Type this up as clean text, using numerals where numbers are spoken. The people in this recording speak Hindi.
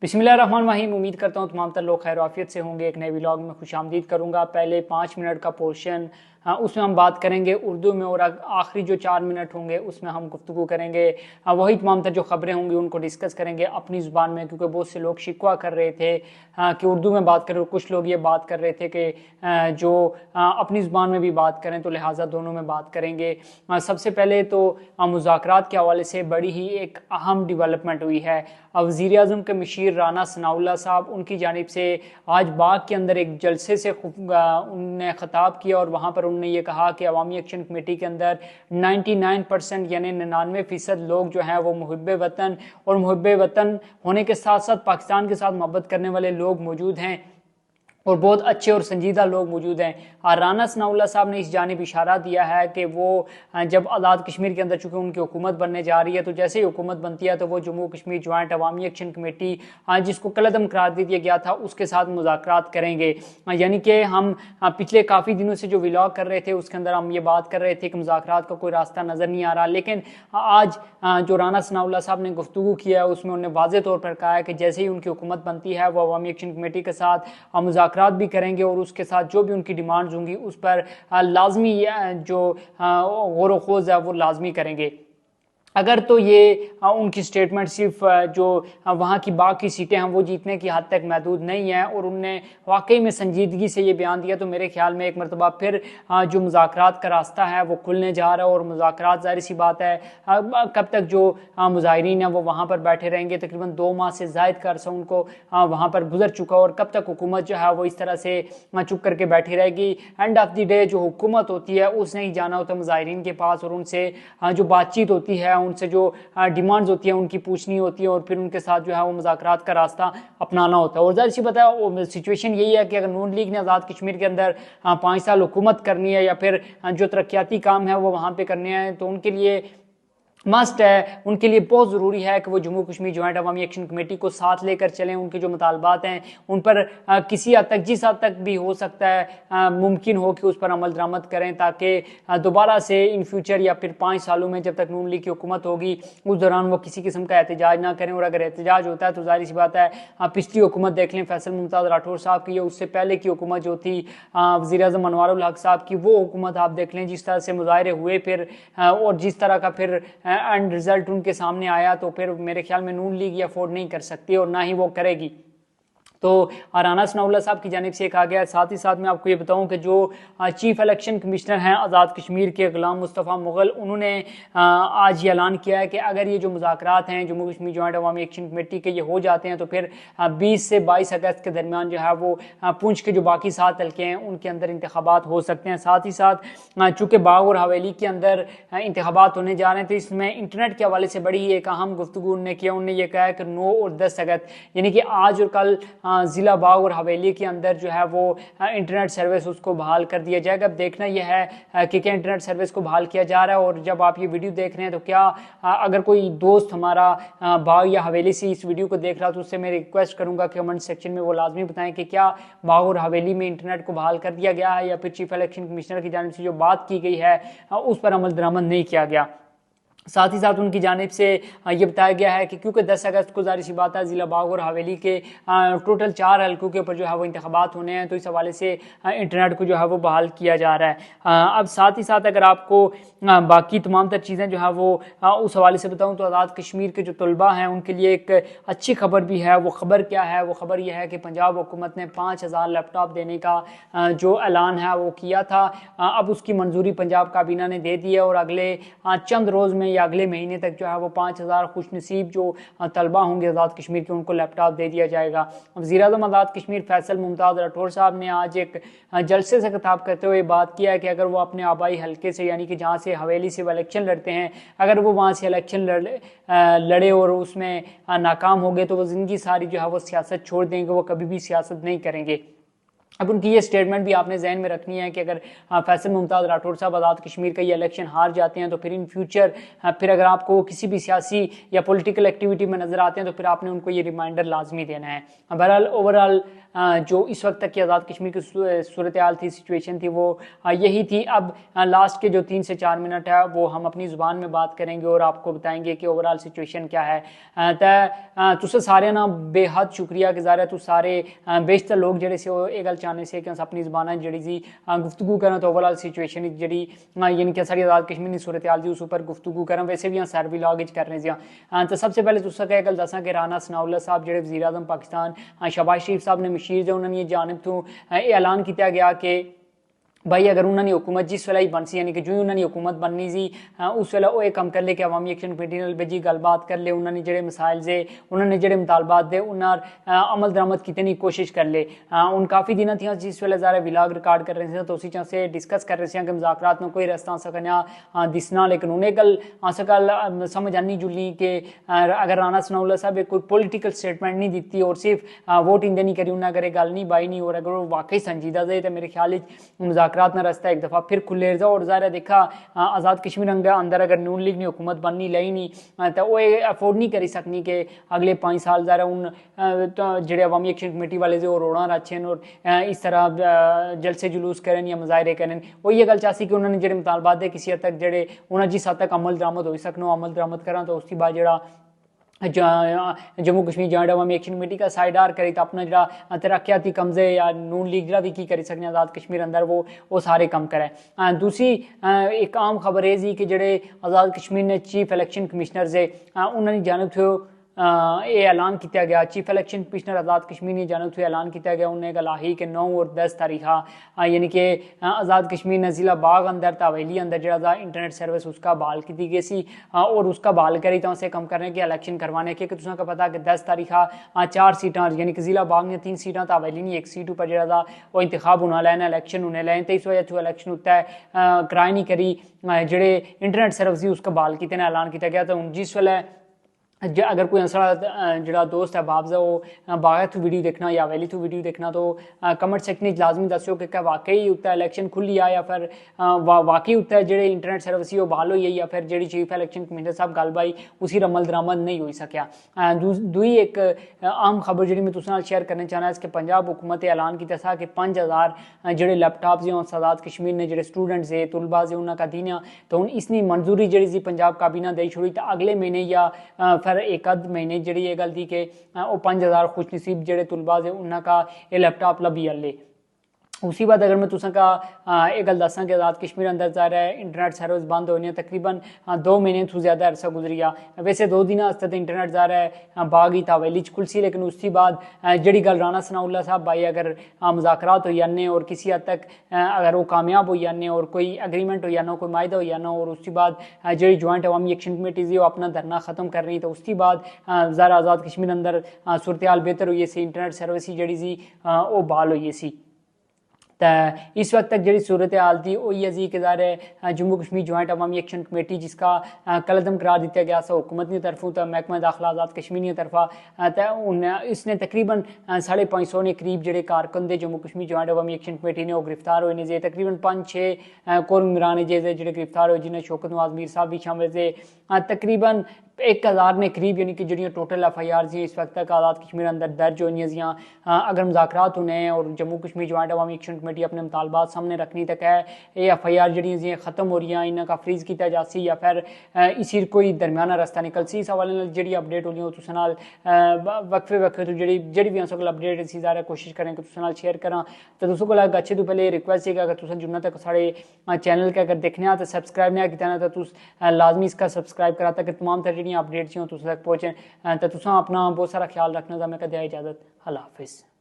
बिस्मिल्लाहिर्रहमानिर्रहीम। उम्मीद करता हूँ तमाम तर लोग खैर आफियत से होंगे। एक नए व्लॉग में खुशामदीद करूँगा। पहले 5 मिनट का पोर्शन उसमें हम बात करेंगे उर्दू में, और आखिरी जो 4 मिनट होंगे उसमें हम गुफ्तगू करेंगे वही तमाम तर जो खबरें होंगी उनको डिस्कस करेंगे अपनी ज़ुबान में, क्योंकि बहुत से लोग शिकवा कर रहे थे कि उर्दू में बात करें, और कुछ लोग ये बात कर रहे थे कि जो अपनी ज़ुबान में भी बात करें, तो लिहाजा दोनों में बात करेंगे। सबसे पहले तो मुज़ाकरात के हवाले से बड़ी ही एक अहम डिवेलपमेंट हुई है। वज़ीर आज़म के मशीर राना सनाउल्लाह साहब, उनकी जानिब से आज बाग के अंदर एक जलसे से उनने ख़ताब किया, और वहाँ पर उन्होंने ये कहा कि अवामी एक्शन कमेटी के अंदर 99% यानी 99% लोग जो हैं वो मुहिब्बे वतन, और मुहिब्बे वतन होने के साथ साथ पाकिस्तान के साथ मोहब्बत करने वाले लोग मौजूद हैं, और बहुत अच्छे और संजीदा लोग मौजूद हैं। राना सनाउल्लाह साहब ने इस जानिब इशारा दिया है कि वो जब आज़ाद कश्मीर के अंदर चूँकि उनकी हुकूमत बनने जा रही है, तो जैसे ही हुकूमत बनती है तो वो जम्मू कश्मीर जॉइंट अवामी एक्शन कमेटी जिसको कलअदम करार दे दिया गया था उसके साथ मुज़ाकरात करेंगे। यानी कि हम पिछले काफ़ी दिनों से जो व्लॉग कर रहे थे उसके अंदर हम ये बात कर रहे थे कि मुज़ाकरात का कोई रास्ता नज़र नहीं आ रहा, लेकिन आज जो राना सनाउल्लाह साहब ने गुफ्तगू किया है उसमें उन्होंने वाज़ेह तौर पर कहा है कि जैसे ही उनकी हुकूमत बनती है वो अवामी एक्शन कमेटी के साथ मुज़ाकरात भी करेंगे, और उसके साथ जो भी उनकी डिमांड्स होंगी उस पर लाजमी जो गौर व खोज है वो लाजमी करेंगे। अगर तो ये उनकी स्टेटमेंट सिर्फ जो वहाँ की बाकी सीटें हैं वो जीतने की हद तक महदूद नहीं है, और उनने वाकई में संजीदगी से ये बयान दिया, तो मेरे ख्याल में एक मरतबा फिर जो मुज़ाकरात का रास्ता है वो खुलने जा रहा है। और मुज़ाकरात ज़ाहिर सी बात है कब तक जो मुजाहिरीन हैं वो वहाँ पर बैठे रहेंगे, तकरीबन 2 माह से ज़ायद का अरसा उनको वहाँ पर गुजर चुका, और कब तक हुकूमत जो है वो इस तरह से चुप करके बैठी रहेगी। एंड ऑफ द डे जो हुकूमत होती है उसने ही जाना होता है मुजाहिरीन के पास, और उनसे जो बातचीत होती है, उनसे जो डिमांड्स होती है उनकी पूछनी होती है, और फिर उनके साथ जो है वो मुज़ाकरात का रास्ता अपनाना होता है। और ज़ाहिर सी बात है सिचुएशन यही है कि अगर नून लीग ने आज़ाद कश्मीर के अंदर 5 साल हुकूमत करनी है, या फिर जो तरक्याती काम है वो वहाँ पे करने हैं, तो उनके लिए मस्ट है, उनके लिए बहुत ज़रूरी है कि वो जम्मू कश्मीर जॉइंट अवामी एक्शन कमेटी को साथ लेकर चलें। उनके जो मुतालबात हैं उन पर किसी हद तक, जिस हद तक भी हो सकता है मुमकिन हो कि उस पर अमल दरामद करें, ताकि दोबारा से इन फ्यूचर या फिर 5 सालों में जब तक नून लीग की हुकूमत होगी उस दौरान वो किसी किस्म का एहतजाज ना करें। और अगर एहतजाज होता है तो जाहिर सी बात है पिछली हुकूमत देख लें फैसल मुमताज़ राठौर साहब की, उससे पहले की हुकूमत जो थी वज़ीर आज़म अनवारुल हक साहब की, वो हुकूमत आप देख लें जिस तरह से मुजाहरे हुए फिर, और जिस तरह का फिर एंड रिजल्ट उनके सामने आया, तो फिर मेरे ख्याल में नून लीग ये अफोर्ड नहीं कर सकती और ना ही वो करेगी। तो राना सनाउल्लाह साहब की जानिब से कहा गया। साथ ही साथ मैं आपको ये बताऊं कि जो चीफ इलेक्शन कमिश्नर हैं आज़ाद कश्मीर के गुलाम मुस्तफ़ा मुग़ल, उन्होंने आज ये ऐलान किया है कि अगर ये जो मुज़ाकरात हैं जम्मू कश्मीर जॉइंट अवामी एक्शन कमेटी के ये हो जाते हैं, तो फिर 20 से 22 अगस्त के दरमियान जो है वो पूंछ के जो बाकी 7 हल्के हैं उनके अंदर इंतखाबात हो सकते हैं। साथ ही साथ चूँकि बाग और हवेली के अंदर इंतखाबात होने जा रहे हैं, तो इसमें इंटरनेट के हवाले से बड़ी ही एक अहम गुफ्तगू उन्होंने किया। उन्होंने ये कहा कि 9 और 10 अगस्त यानी कि आज और कल ज़िला बाग और हवेली के अंदर जो है वो इंटरनेट सर्विस उसको बहाल कर दिया जाएगा। अब देखना यह है कि क्या इंटरनेट सर्विस को बहाल किया जा रहा है। और जब आप ये वीडियो देख रहे हैं तो क्या अगर कोई दोस्त हमारा बाग या हवेली से इस वीडियो को देख रहा तो उससे मैं रिक्वेस्ट करूंगा कि कमेंट सेक्शन में वो लाजमी बताएं कि क्या बाग और हवेली में इंटरनेट को बहाल कर दिया गया है, या फिर चीफ इलेक्शन कमिश्नर की जानिब से जो बात की गई है उस पर अमल दरामद नहीं किया गया। साथ ही साथ उनकी जानिब से ये बताया गया है कि क्योंकि 10 अगस्त को ज़ाहिर सी बात है ज़िला बाग और हवेली के टोटल 4 हल्कों के ऊपर जो है वो इंतखाबात होने हैं, तो इस हवाले से इंटरनेट को जो है वो बहाल किया जा रहा है। अब साथ ही साथ अगर आपको बाकी तमाम तर चीज़ें जो है वो उस हवाले से बताऊँ तो आज़ाद कश्मीर के जो तलबा हैं उनके लिए एक अच्छी खबर भी है। वो खबर क्या है? वो खबर यह है कि पंजाब हुकूमत ने 5000 लैपटॉप देने का जो ऐलान है वो किया था। अब उसकी मंजूरी पंजाब काबीना ने दे दी है, और अगले चंद रोज़ में या अगले महीने तक जो है वो 5000 खुशनसीब जो तलबा होंगे आज़ाद कश्मीर के उनको लैपटॉप दे दिया जाएगा। वज़ीर आज़म आज़ाद कश्मीर फैसल मुमताज़ राठौर साहब ने आज एक जलसे से खिताब करते हुए बात किया है कि अगर वो अपने आबाई हल्के से यानी कि जहाँ से हवेली से वो इलेक्शन लड़ते हैं, अगर वो वहाँ से इलेक्शन लड़े और उसमें नाकाम हो गए तो वो ज़िंदगी सारी जो है वो सियासत छोड़ देंगे, वो कभी भी सियासत नहीं करेंगे। अब उनकी ये स्टेटमेंट भी आपने जहन में रखनी है कि अगर फैसल मुमताज़ राठौर साहब आज़ाद कश्मीर का ये इलेक्शन हार जाते हैं तो फिर इन फ्यूचर फिर अगर आपको किसी भी सियासी या पॉलिटिकल एक्टिविटी में नज़र आते हैं तो फिर आपने उनको ये रिमाइंडर लाजमी देना है। बहरहाल ओवरऑल जो इस वक्त तक की आज़ाद कश्मीर की सूरत हाल थी, सिचुएशन थी, वो यही थी। अब लास्ट के जो 3 से 4 मिनट है वो हम अपनी ज़ुबान में बात करेंगे और आपको बताएंगे कि ओवरऑल सिचुएशन क्या है। तो तुसें सारे ना बेहद शुक्रिया गुजार है, तुस सारे बेशतर लोग जेह्ड़े से ये गल चाहने से कि अस अपनी ज़बान जेह्ड़ी सी गुफ्तगू करें तो ओवरऑल सिचुएशन जेह्ड़ी यानी कि साढ़ी आज़ाद कश्मीर की सूरत हाल थी उस उपर गुफ्तगू करें। वैसे भी सैर व्लॉग कर रहे थे। तो सबसे पहले तुसें क्या गल दसां कि राना सनाउल्लाह साहब जेह्ड़े वज़ीर आज़म पाकिस्तान, शहबाज शरीफ साहब ने मशीर जो उन्होंने जानब तो ऐलान किया गया कि भाई अगर उन्होंने हुकूमत जिस वेले ही बनसी यानी कि जो उन्होंने हुकूमत बननी सी उस वेले वो कम कर ले कि अवामी एक्शन कमेटी नाल भेजी गलबात कर ले, उन्होंने जेह्ड़े मसाइल से उन्होंने जेह्ड़े मुतालबात दे उन्हार अमल दरामद कीते की कोशिश कर ले। उन काफ़ी दिन थी जिस वेले ज़ारे व्लॉग रिकॉर्ड कर रहे थे तो उसी से डिस्कस कर रहे थे कि मुज़ाकरात में कोई रस्ता सकना दिसना, लेकिन उन्हें गल गल समझ आनी जुली कि अगर राना सनाउल्लाह साहब कोई पोलिटिकल स्टेटमेंट नहीं दी और सिर्फ वोट इंदे नहीं करी, उन्हें अगर गल नहीं बाई नहीं और अगर वो वाकई संजीदा दे तो मेरे ख्याल मुज़ाकरात ना रास्ता एक दफ़ा फिर खुले और ज़ाहिर देखा आज़ाद कश्मीर अंदर अगर नून लीग ने हुकूमत बननी लाई नहीं तो वो अफोर्ड नहीं करी सकनी कि अगले 5 साल ज़ाहिर हूँ जेह्ड़े अवामी एक्शन कमेटी वाले से वो रोड़ा रचन और इस तरह जलसे जुलूस करें या मुजाहरे करें। वो ये गल चाहती कि उन्होंने जेह्ड़े मुतालबात दे किसी हद तक जेह्ड़े उन्हें जिस हद तक अमल दरामद हो सकना अमल दरामद करा तो उसके बाद जेह्ड़ा जम्मू कश्मीर जॉइंट अवामी एक्शन कमेटी का साइड आर करी तो अपना जो तरक्याती कमजे या नून लीग जो भी की करी सकने आज़ाद कश्मीर अंदर वो सारे कम करे। दूसरी एक आम खबर ये कि जेह्ड़े आज़ाद कश्मीर ने चीफ इलेक्शन कमिश्नर से उन्होंने जानब थे ये ऐलान किया गया, chief election commissioner Azad Kashmir ने जानब थे ऐलान किया गया उन्हें गला ही कि 9 और 10 तारीखा यानी कि आज़ाद कश्मीर ने ज़िला बाग अंदर तवेली अंदर जो इंटरनेट सर्विस उसका बहाल की गई सी और उसका बहाल करी तो उसे कम करने के इलेक्शन करवाने के तुसें पता कि 10 तारीखा 4 सीटां यानी कि ज़िला बाग ने 3 सीटां तवेली नहीं 1 सीट पर जो वो इंतखाब होना लैन इलेक्शन होने लैन तो इस वजह से इलेक्शन उत्ते कराए नहीं करी जेह्ड़े इंटरनेट सर्विस उसका बहाल किए ऐलान किया गया। तो जिस वेले अगर कोई साढ़ा जो दोस्त है बाबजा वो बाग थू वीडियो देखना या वैली थू वीडियो देखना तो कमेंट सेक्शन में लाजमी दस्यो कि क्या वाकई उत्ते इलेक्शन खुली आ या फिर वाकई उत्ते जेह्ड़े इंटरनेट सर्विस वो बहाल होई या फिर जेह्ड़ी चीफ इलेक्शन कमिश्नर साहब गल बाई उसी अमल दरामद नहीं हो सकिया। दूई एक आम खबर जी मैं तुसें शेयर करना चाहना कि पंजाब हुकूमत ने ऐलान किया था कि 5000 जेह्ड़े लैपटॉप जो आज़ाद कश्मीर ने जेह्ड़े स्टूडेंट्स है तुलबा से उन्होंने का दीना तो हूँ इसकी मंजूरी जी पंजाब काबीना दे छोड़ी तो अगले महीने या फिर एक अध महीने जी ये गल थी कि वो 5000 खुशनसीब जेह्ड़े तुलबा से उन्होंने का ये लैपटॉप लभी हले। उसी बाद अगर मैं तुसें का एक गल दसां कि आज़ाद कश्मीर अंदर ज़ाहिर है इंटरनेट सर्विस बंद होनी है तकरीबन 2 महीने तो ज़्यादा अरसा गुजरी गया। वैसे 2 दिन आस्ते तो इंटरनेट ज़ाहिर है बाग ही तवेली खुलसी लेकिन उसके बाद जी गल राना सनाउल्लाह साहब भाई अगर मुज़ाकरात हो जाने और किसी हद तक अगर वो कामयाब हो जाने और कोई एग्रीमेंट हो जाना कोई मायदा हो जाना और उसके बाद जी जॉइंट अवामी एक्शन कमेटी थी वो अपना धरना ख़त्म कर रही तो उसके बाद ज़ाहिर आज़ाद कश्मीर अंदर सूरत हाल बेहतर हुई सी इंटरनेट सर्विस जी सी वो बहाल हुई सी। तो इस वक्त तक जी सूरत हाल थी वो ये जी कि ज़ाहिर जम्मू कश्मीर जॉइंट अवामी एक्शन कमेटी जिसका कलदम करार दिया गया था हुकूमत की तरफों तो महकमा दाखिला आज़ाद कश्मीर की तरफा तो इसने तकरीबन 550 ने करीब जोड़े कारकुन दे जम्मू कश्मीर जॉइंट अवामी एक्शन कमेटी ने वो गिरफ्तार हुए ने जे तकरीबन 5-6 कोर मेम्बरान जे गिरफ्तार हुए जिन्हें शौकत नवाज मीर साहब भी शामिल थे। तकरीबन 1000 ने करीब यानी कि जो टोटल FIR जी इस वक्त तक आज़ाद कश्मीर अंदर दर्ज होनी जियाँ अगर मुज़ाकरात होने और जम्मू कश्मीर जॉइंट अवामी एक्शन कमेटी अपने मुतालबात सामने रखनी तक है ये FIR जी ख़त्म हो रही हैं इनका फ्रीज किया जासी या फिर इसी कोई दरमियाना रस्ता निकल सी। इस हवाले जी अपडेट होनी तुस वक्फे वक्फे तो जी भी अस अपडेट इसी ज़्यादा कोशिश करें कि तुस शेयर करा। तो तुस को अच्छे तो पहले रिक्वेस्ट है कि अगर तुम जिन्ना तक साढ़े चैनल के अगर देखने तो सबसक्राइब नहीं किया तो तुस लाजमी इसका सबसक्राइब करा ताकि तमाम तर अपडेट्स तुम तक पहुँचे। तो तुम अपना बहुत सारा ख्याल रखना मैं कदे इजाज़त। अल्लाह हाफिज़।